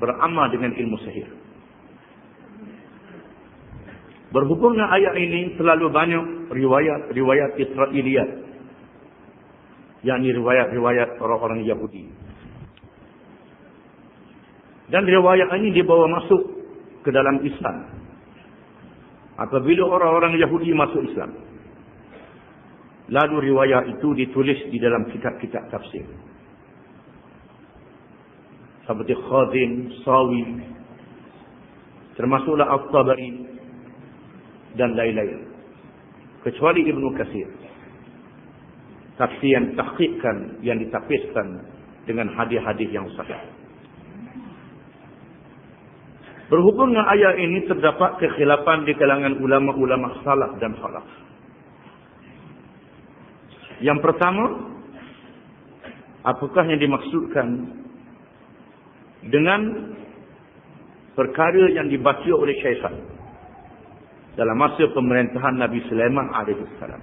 beramal dengan ilmu sihir. Berhubung dengan ayat ini, terlalu banyak riwayat Israiliyat, yakni riwayat orang-orang Yahudi. Dan riwayat ini dibawa masuk ke dalam Islam apabila orang-orang Yahudi masuk Islam. Lalu riwayat itu ditulis di dalam kitab-kitab tafsir. Seperti Khazin, Sawi, termasuklah At-Tabari dan lain-lain. Kecuali Ibnu Katsir. Tafsir yang tahqiqkan, yang ditapiskan dengan hadis-hadis yang sahih. Berhubung dengan ayat ini terdapat kekhilafan di kalangan ulama-ulama salaf dan khalaf. Yang pertama, apakah yang dimaksudkan dengan perkara yang dibaca oleh syaitan dalam masa pemerintahan Nabi Sulaiman alaihissalam?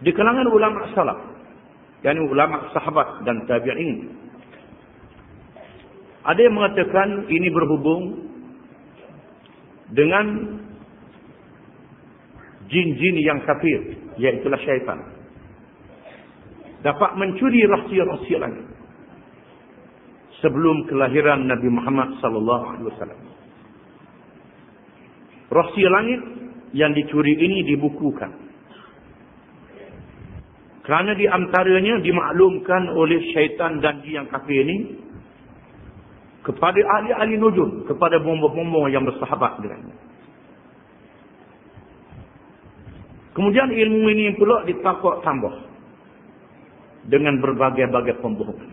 Di kalangan ulama salaf, yakni ulama sahabat dan tabi'in, ada yang mengatakan ini berhubung dengan jin-jin yang kafir, iaitulah syaitan, dapat mencuri rahsia-rahsia langit sebelum kelahiran Nabi Muhammad sallallahu alaihi wasallam. Rahsia langit yang dicuri ini dibukukan, kerana di antaranya dimaklumkan oleh syaitan dan jin yang kafir ini kepada ahli-ahli nujum, kepada bomoh-bomoh yang bersahabat dengannya. Kemudian ilmu ini pula ditakut tambah dengan berbagai-bagai pembohongan.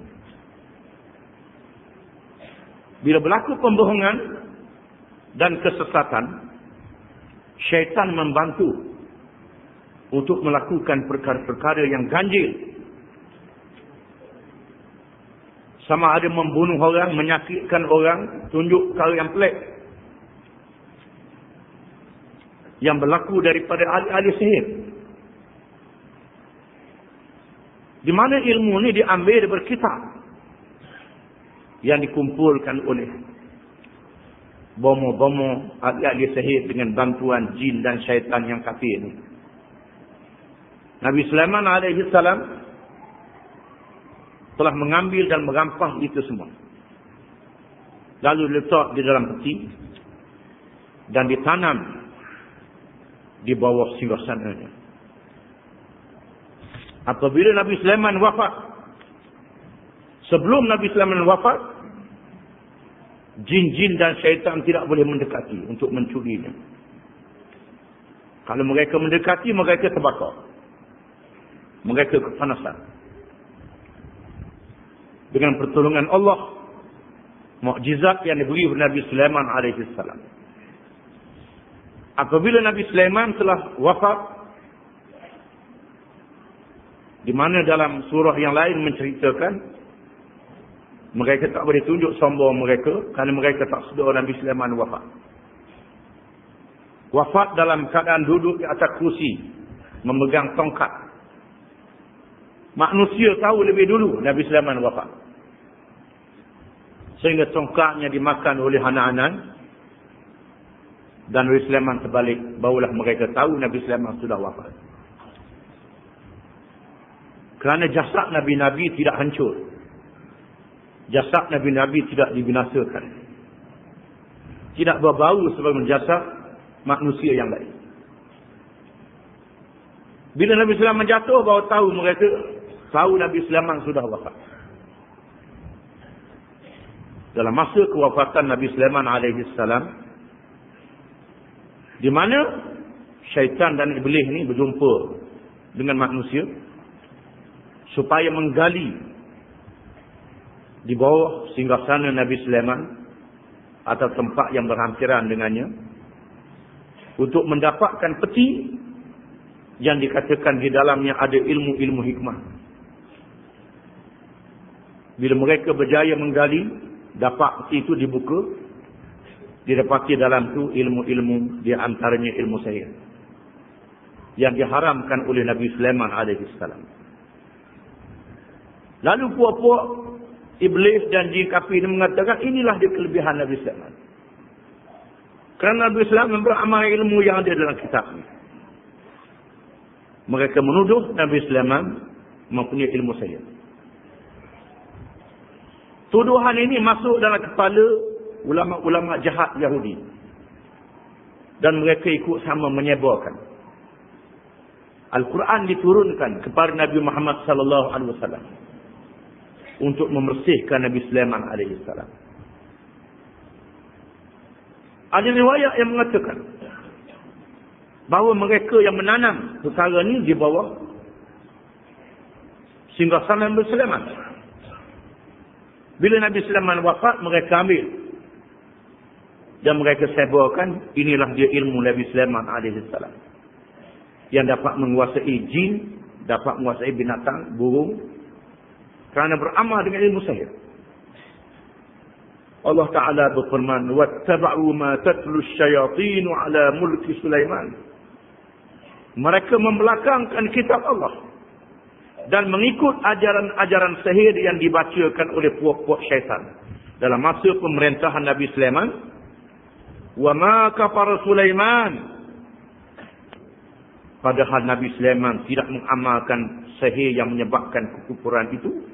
Bila berlaku pembohongan dan kesesatan, syaitan membantu untuk melakukan perkara-perkara yang ganjil. Sama ada membunuh orang, menyakitkan orang, tunjuk perkara yang pelik yang berlaku daripada ahli-ahli sihir. Di mana ilmu ini diambil daripada kitab yang dikumpulkan oleh bomoh-bomoh ahli-ahli sihir dengan bantuan jin dan syaitan yang kafir ini. Nabi Sulaiman alaihissalam telah mengambil dan merampang itu semua, lalu letak di dalam peti dan ditanam di bawah singgasananya. Apabila Nabi Sulaiman wafat, sebelum Nabi Sulaiman wafat, jin-jin dan syaitan tidak boleh mendekati untuk mencurinya. Kalau mereka mendekati, mereka terbakar, mereka kepanasan. Dengan pertolongan Allah, mukjizat yang diberi kepada Nabi Sulaiman alaihissalam. Apabila Nabi Sulaiman telah wafat, di mana dalam surah yang lain menceritakan mereka tak boleh tunjuk sombong mereka kerana mereka tak sedar Nabi Sulaiman wafat. Wafat dalam keadaan duduk di atas kursi, memegang tongkat. Manusia tahu lebih dulu Nabi Sulaiman wafat, sehingga tongkatnya dimakan oleh anak-anak. Dan Nabi Sulaiman terbalik, barulah mereka tahu Nabi Sulaiman sudah wafat. Kerana jasad Nabi-Nabi tidak hancur, jasad Nabi-Nabi tidak dibinasakan, tidak berbau sebagai jasad manusia yang lain. Bila Nabi Sulaiman jatuh, baru tahu mereka tahu Nabi Sulaiman sudah wafat. Dalam masa kewafatan Nabi Sulaiman alaihissalam, di mana syaitan dan iblis ini berjumpa dengan manusia supaya menggali di bawah singgasana Nabi Sulaiman atau tempat yang berhampiran dengannya untuk mendapatkan peti yang dikatakan di dalamnya ada ilmu-ilmu hikmah. Bila mereka berjaya menggali, dapat peti itu dibuka, didapati dalam tu ilmu-ilmu, di antaranya ilmu sihir yang diharamkan oleh Nabi Sulaiman alaihissalam. Lalu puak-puak iblis dan jin kafir ini mengatakan inilah dia kelebihan Nabi Sulaiman. Kerana Nabi Sulaiman beramal ilmu yang ada dalam kitab ini. Mereka menuduh Nabi Sulaiman mempunyai ilmu sihir. Tuduhan ini masuk dalam kepala ulama-ulama jahat Yahudi. Dan mereka ikut sama menyebarkan. Al-Quran diturunkan kepada Nabi Muhammad sallallahu alaihi wasallam untuk membersihkan Nabi Sulaiman alaihi salam. Ada riwayat yang mengatakan bahawa mereka yang menanam perkara ini di bawah singgasana Nabi Sulaiman. Bila Nabi Sulaiman wafat, mereka ambil dan mereka sebarkan, inilah dia ilmu Nabi Sulaiman alaihi salam yang dapat menguasai jin, dapat menguasai binatang, burung, kerana beramal dengan ilmu sihir. Allah Ta'ala berfirman, وَاتَّبَعُوا مَا تَتْلُو الشَّيَاطِينُ عَلَى مُلْكِ سُلَيْمَانِ. Mereka membelakangkan kitab Allah dan mengikut ajaran-ajaran sihir yang dibacakan oleh puak-puak syaitan dalam masa pemerintahan Nabi Sulaiman. وَمَا كَفَرَ سُلَيْمَانِ. Padahal Nabi Sulaiman tidak mengamalkan sihir yang menyebabkan kekufuran itu.